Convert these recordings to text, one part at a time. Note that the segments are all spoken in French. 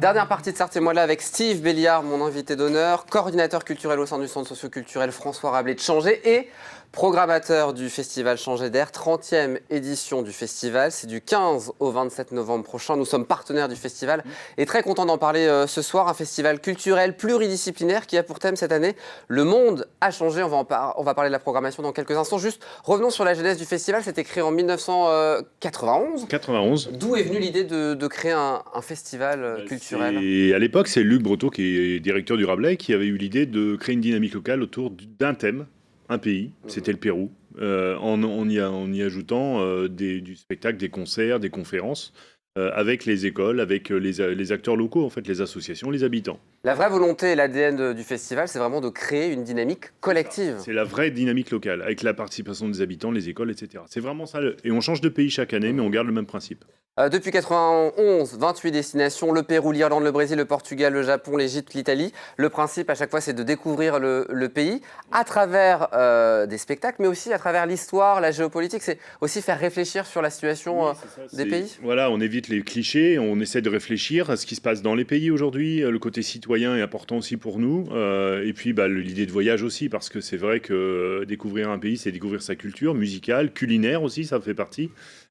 Dernière partie de Sortez-moi-là avec Steve Béliard, mon invité d'honneur, coordinateur culturel au sein du centre socio-culturel François Rabelais de Changé et programmateur du festival Changer d'air, 30e édition du festival. C'est du 15 au 27 novembre prochain. Nous sommes partenaires du festival et très contents d'en parler ce soir. Un festival culturel pluridisciplinaire qui a pour thème cette année « Le monde a changé ». On va parler de la programmation dans quelques instants. Juste revenons sur la genèse du festival. C'était créé en 1991. 91. D'où est venue l'idée de créer un festival culturel? Et à l'époque, c'est Luc Breteau, qui est directeur du Rabelais, qui avait eu l'idée de créer une dynamique locale autour d'un thème, un pays, c'était le Pérou, en y ajoutant du spectacle, des concerts, des conférences, avec les écoles, avec les acteurs locaux, en fait, les associations, les habitants. La vraie volonté et l'ADN du festival, c'est vraiment de créer une dynamique collective. C'est la vraie dynamique locale, avec la participation des habitants, les écoles, etc. C'est vraiment ça. Et on change de pays chaque année, mais on garde le même principe. Depuis 91, 28 destinations, le Pérou, l'Irlande, le Brésil, le Portugal, le Japon, l'Égypte, l'Italie. Le principe à chaque fois, c'est de découvrir le pays à travers des spectacles, mais aussi à travers l'histoire, la géopolitique. C'est aussi faire réfléchir sur la situation des pays. Voilà, on évite les clichés, on essaie de réfléchir à ce qui se passe dans les pays aujourd'hui. Le côté citoyen est important aussi pour nous. Et puis l'idée de voyage aussi, parce que c'est vrai que découvrir un pays, c'est découvrir sa culture musicale, culinaire aussi, ça fait partie.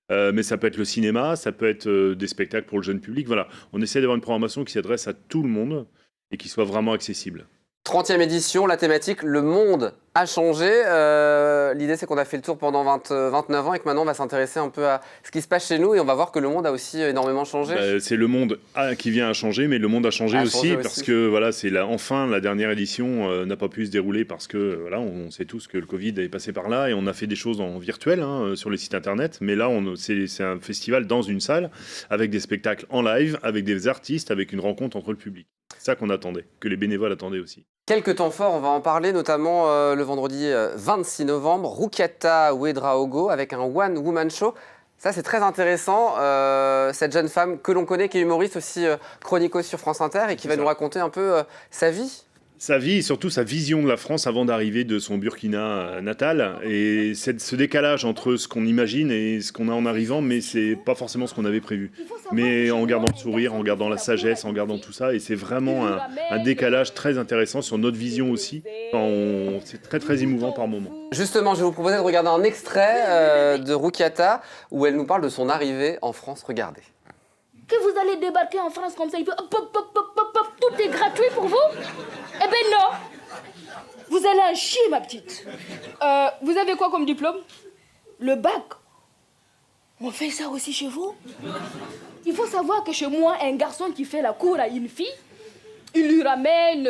Mais ça peut être le cinéma, ça peut être des spectacles pour le jeune public. Voilà, on essaie d'avoir une programmation qui s'adresse à tout le monde et qui soit vraiment accessible. 30e édition, la thématique « Le monde a changé ». L'idée, c'est qu'on a fait le tour pendant 29 ans et que maintenant, on va s'intéresser un peu à ce qui se passe chez nous et on va voir que le monde a aussi énormément changé. C'est le monde qui vient à changer, mais le monde a changé aussi parce que voilà, enfin la dernière édition n'a pas pu se dérouler parce que voilà, on sait tous que le Covid est passé par là et on a fait des choses en virtuel sur les sites internet. Mais là, c'est un festival dans une salle avec des spectacles en live, avec des artistes, avec une rencontre entre le public. C'est ça qu'on attendait, que les bénévoles attendaient aussi. Quelques temps forts, on va en parler, notamment le vendredi 26 novembre, Rukiata Ouedraogo avec un one-woman show. Ça, c'est très intéressant. Cette jeune femme que l'on connaît, qui est humoriste aussi, chroniqueuse sur France Inter et qui va nous raconter un peu sa vie. Sa vie et surtout sa vision de la France avant d'arriver de son Burkina natal. Et ce décalage entre ce qu'on imagine et ce qu'on a en arrivant, mais c'est pas forcément ce qu'on avait prévu. Mais en gardant le sourire, en gardant la sagesse, en gardant tout ça. Et c'est vraiment un décalage très intéressant sur notre vision aussi. C'est très très émouvant par moments. Justement, je vais vous proposer de regarder un extrait de Rukiata où elle nous parle de son arrivée en France. Regardez. Que vous allez débarquer en France comme ça, il peut tout est gratuit pour vous? Eh ben non. Vous allez en chier, ma petite. Vous avez quoi comme diplôme? Le bac. On fait ça aussi chez vous? Il faut savoir que chez moi, un garçon qui fait la cour à une fille, il lui ramène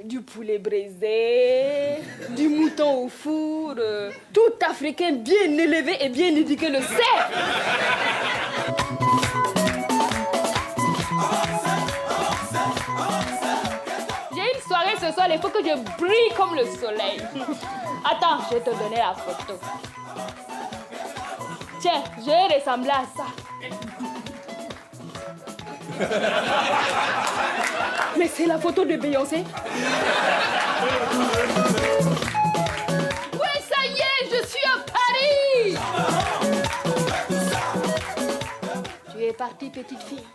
du poulet braisé, du mouton au four, tout africain bien élevé et bien éduqué le sait. Ce soir, il faut que je brille comme le soleil. Attends, je vais te donner la photo. Tiens, je vais ressembler à ça. Mais c'est la photo de Beyoncé. Ouais, ça y est, je suis à Paris. Tu es partie, petite fille.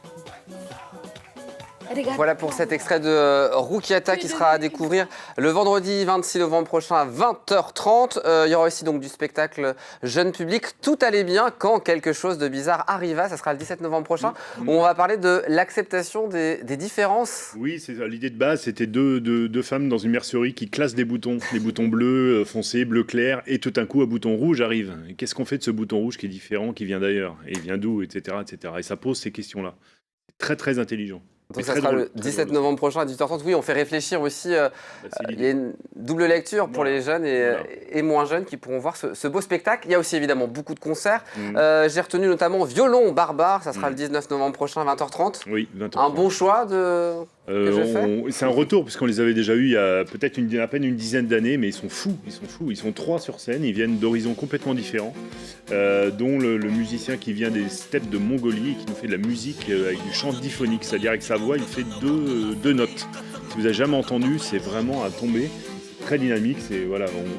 Voilà pour cet extrait de Rukiata qui sera à découvrir le vendredi 26 novembre prochain à 20h30. Il y aura aussi donc du spectacle jeune public. Tout allait bien quand quelque chose de bizarre arriva. Ça sera le 17 novembre prochain où on va parler de l'acceptation des différences. Oui, l'idée de base, c'était deux femmes dans une mercerie qui classent des boutons bleus foncés, bleu clair, et tout d'un coup un bouton rouge arrive. Et qu'est-ce qu'on fait de ce bouton rouge qui est différent, qui vient d'ailleurs, et il vient d'où, etc., etc. Et ça pose ces questions-là. C'est très très intelligent. Donc ça sera le 17 novembre prochain à 18h30. Oui, on fait réfléchir aussi. Il y a une double lecture pour les jeunes et moins jeunes qui pourront voir ce beau spectacle. Il y a aussi évidemment beaucoup de concerts. J'ai retenu notamment Violon Barbare. Ça sera le 19 novembre prochain à 20h30. Oui, 20h30. Un bon choix c'est un retour puisqu'on les avait déjà eus il y a peut-être à peine une dizaine d'années, mais ils sont fous. Ils sont 3 sur scène. Ils viennent d'horizons complètement différents, dont le musicien qui vient des steppes de Mongolie et qui nous fait de la musique avec du chant diphonique, c'est-à-dire avec sa voix, il fait deux notes. Si vous n'avez jamais entendu, c'est vraiment à tomber. C'est très dynamique.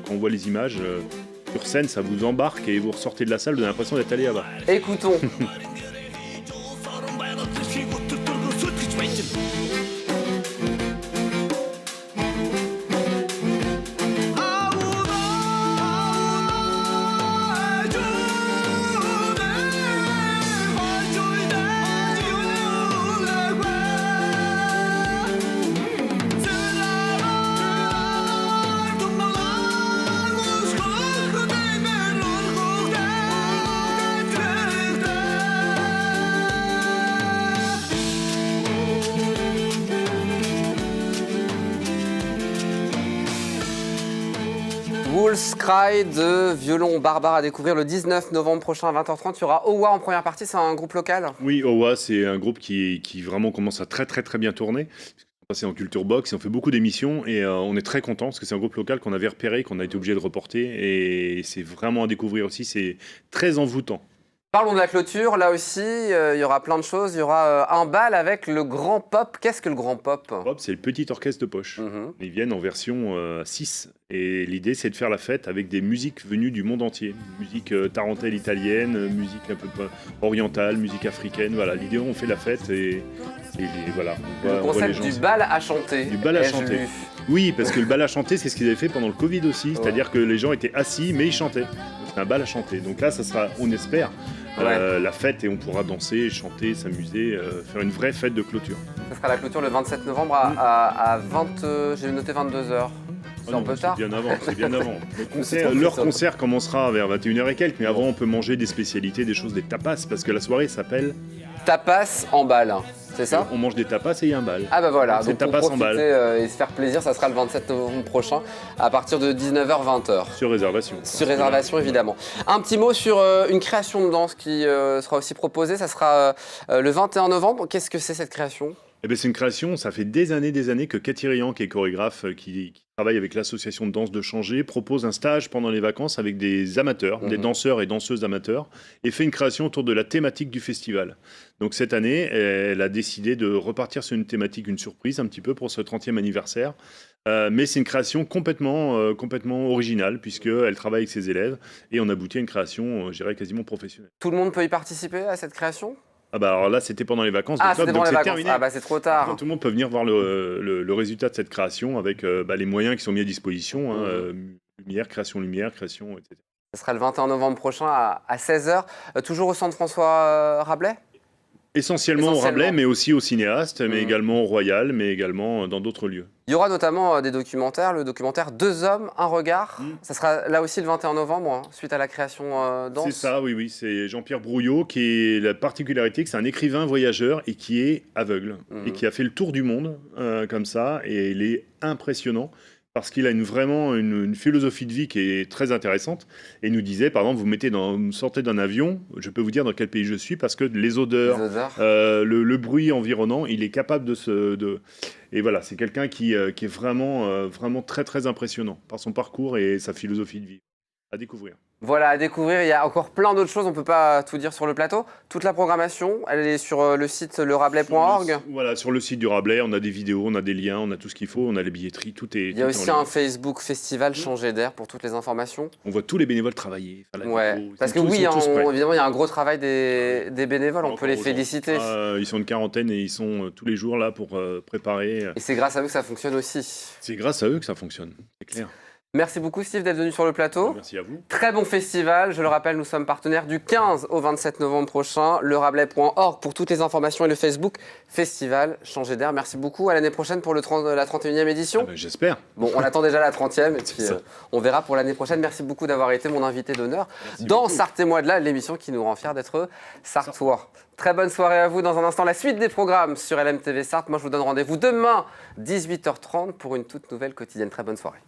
Quand on voit les images sur scène, ça vous embarque et vous ressortez de la salle, vous avez l'impression d'être allé là-bas. Écoutons. Wolf's Cry de Violon Barbare à découvrir le 19 novembre prochain à 20h30. Il y aura Owa en première partie, c'est un groupe local? Oui, Owa, c'est un groupe qui vraiment commence à très bien tourner. C'est en Culture Box, on fait beaucoup d'émissions et on est très content parce que c'est un groupe local qu'on avait repéré, qu'on a été obligé de reporter et c'est vraiment à découvrir aussi, c'est très envoûtant. Parlons de la clôture, là aussi, il y aura plein de choses. Il y aura un bal avec le Grand Pop. Qu'est-ce que le Grand Pop? Pop, c'est le petit orchestre de poche. Ils viennent en version 6. Et l'idée, c'est de faire la fête avec des musiques venues du monde entier. Musique tarentelle italienne, musique un peu orientale, musique africaine. Voilà, l'idée, on fait la fête et voilà. Le concept du bal à chanter. Du bal à chanter. Oui, parce que le bal à chanter, c'est ce qu'ils avaient fait pendant le Covid aussi. C'est-à-dire que les gens étaient assis, mais ils chantaient. C'est un bal à chanter. Donc là, ça sera, on espère, la fête et on pourra danser, chanter, s'amuser, faire une vraie fête de clôture. Ça sera la clôture le 27 novembre à 20, j'ai noté 22h. C'est un peu tard. C'est bien avant. Leur concert commencera vers 21h et quelques, mais avant on peut manger des spécialités, des choses, des tapas, parce que la soirée s'appelle... Tapas en bal, c'est ça? On mange des tapas et il y a un bal. Ah bah voilà, donc pour profiter et se faire plaisir, ça sera le 27 novembre prochain à partir de 19h-20h. Sur réservation. Sur réservation évidemment. Un petit mot sur une création de danse qui sera aussi proposée, ça sera le 21 novembre. Qu'est-ce que c'est cette création? Eh bien, c'est une création, ça fait des années que Cathy Rian, qui est chorégraphe, qui travaille avec l'association de danse de Changé, propose un stage pendant les vacances avec des amateurs, des danseurs et danseuses amateurs, et fait une création autour de la thématique du festival. Donc cette année, elle a décidé de repartir sur une thématique, une surprise un petit peu pour ce 30e anniversaire. Mais c'est une création complètement originale, puisqu'elle travaille avec ses élèves, et on aboutit à une création, je dirais, quasiment professionnelle. Tout le monde peut y participer à cette création? Ah bah alors là, c'était pendant les vacances d'octobre, donc c'est terminé. Ah bah c'est trop tard. Tout le monde peut venir voir le résultat de cette création avec les moyens qui sont mis à disposition, création lumière, création, etc. Ce sera le 21 novembre prochain à 16h, toujours au centre François Rabelais? Essentiellement au Rabelais, mais aussi au Cinéaste, mais également au Royal, mais également dans d'autres lieux. Il y aura notamment des documentaires, le documentaire 2 hommes, un regard. Ça sera là aussi le 21 novembre, suite à la création danse. C'est ça, oui. C'est Jean-Pierre Brouillot qui est la particularité, que c'est un écrivain voyageur et qui est aveugle. Et qui a fait le tour du monde comme ça, et il est impressionnant. Parce qu'il a vraiment une philosophie de vie qui est très intéressante. Et il nous disait, par exemple, vous sortez d'un avion, je peux vous dire dans quel pays je suis, parce que les odeurs. Le bruit environnant, il est capable Et voilà, c'est quelqu'un qui est vraiment très impressionnant par son parcours et sa philosophie de vie. À découvrir. Voilà, à découvrir. Il y a encore plein d'autres choses, on ne peut pas tout dire sur le plateau. Toute la programmation, elle est sur le site lerabelais.org. Voilà, sur le site du Rabelais, on a des vidéos, on a des liens, on a tout ce qu'il faut, on a les billetteries, tout est... Il y a aussi un Facebook Festival Changer d'air pour toutes les informations. On voit tous les bénévoles travailler. Parce que évidemment, il y a un gros travail des bénévoles, on peut les féliciter. Ils sont une quarantaine et ils sont tous les jours là pour préparer. Et c'est grâce à eux que ça fonctionne aussi. C'est grâce à eux que ça fonctionne, c'est clair. Merci beaucoup Steve d'être venu sur le plateau. Merci à vous. Très bon festival, je le rappelle, nous sommes partenaires du 15 au 27 novembre prochain, lerabelais.org pour toutes les informations et le Facebook Festival Changer d'air. Merci beaucoup, à l'année prochaine pour la 31e édition. J'espère. Bon, on attend déjà la 30e et puis on verra pour l'année prochaine. Merci beaucoup d'avoir été mon invité d'honneur dans Sarthe et moi de là, l'émission qui nous rend fiers d'être sartois. Très bonne soirée à vous. Dans un instant, la suite des programmes sur LMTV Sarthe. Moi, je vous donne rendez-vous demain, 18h30 pour une toute nouvelle quotidienne. Très bonne soirée.